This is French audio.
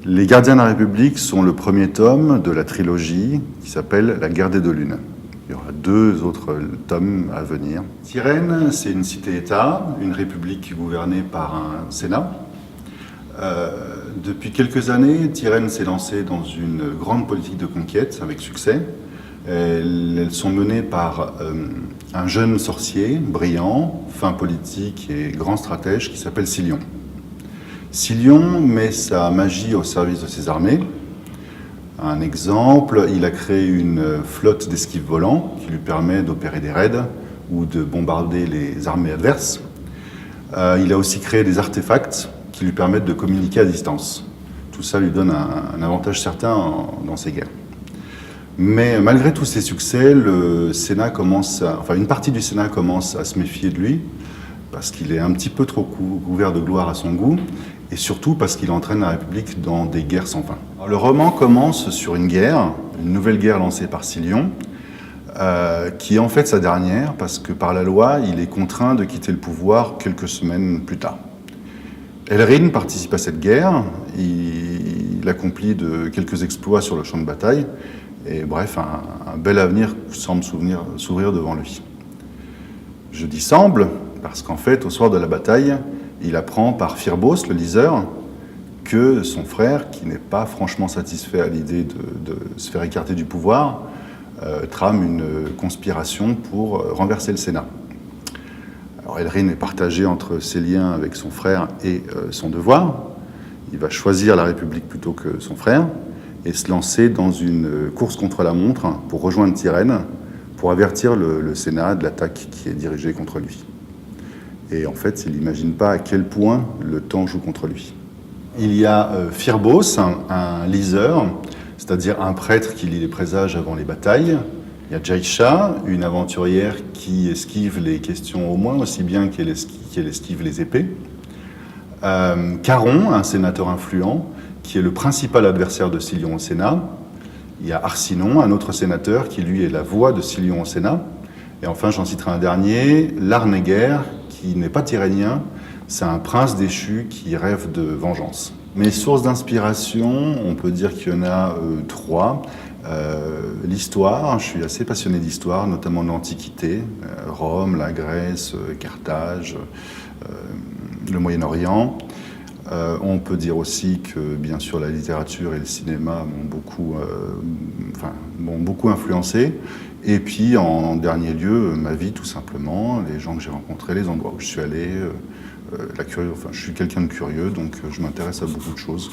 Les Gardiens de la République sont le premier tome de la trilogie qui s'appelle La Guerre des deux lunes. Il y aura 2 autres tomes à venir. Tyrène, c'est une cité-État, une république gouvernée par un Sénat. Depuis quelques années, Tyrène s'est lancée dans une grande politique de conquête avec succès. Elles sont menées par un jeune sorcier, brillant, fin politique et grand stratège qui s'appelle Silion. Silion met sa magie au service de ses armées. Un exemple, il a créé une flotte d'esquives volants qui lui permet d'opérer des raids ou de bombarder les armées adverses. Il a aussi créé des artefacts qui lui permettent de communiquer à distance. Tout ça lui donne un avantage certain dans ses guerres. Mais malgré tous ses succès, une partie du Sénat commence à se méfier de lui, parce qu'il est un petit peu trop couvert de gloire à son goût, et surtout parce qu'il entraîne la République dans des guerres sans fin. Alors, le roman commence sur une nouvelle guerre lancée par Silion, qui est en fait sa dernière, parce que par la loi, il est contraint de quitter le pouvoir quelques semaines plus tard. Elryn participe à cette guerre, il accomplit quelques exploits sur le champ de bataille, et bref, un bel avenir semble s'ouvrir devant lui. Je dis semble, parce qu'en fait, au soir de la bataille, il apprend par Firbos, le liseur, que son frère, qui n'est pas franchement satisfait à l'idée de se faire écarter du pouvoir, trame une conspiration pour renverser le Sénat. Alors Elryn est partagé entre ses liens avec son frère et son devoir. Il va choisir la République plutôt que son frère et se lancer dans une course contre la montre pour rejoindre Tyrène, pour avertir le Sénat de l'attaque qui est dirigée contre lui. Et en fait, il n'imagine pas à quel point le temps joue contre lui. Il y a Firbos, un liseur, c'est-à-dire un prêtre qui lit les présages avant les batailles. Il y a Jaisha, une aventurière qui esquive les questions au moins aussi bien qu'elle esquive les épées. Caron, un sénateur influent, qui est le principal adversaire de Silion au Sénat. Il y a Arsinon, un autre sénateur qui, lui, est la voix de Silion au Sénat. Et enfin, j'en citerai un dernier, Larnéguer, qui n'est pas tyrénien, c'est un prince déchu qui rêve de vengeance. Mes sources d'inspiration, on peut dire qu'il y en a 3. L'histoire, je suis assez passionné d'histoire, notamment de l'Antiquité, Rome, la Grèce, Carthage, le Moyen-Orient. On peut dire aussi que, bien sûr, la littérature et le cinéma m'ont beaucoup influencé. Et puis, en dernier lieu, ma vie, tout simplement, les gens que j'ai rencontrés, les endroits où je suis allé, je suis quelqu'un de curieux, donc je m'intéresse à beaucoup de choses.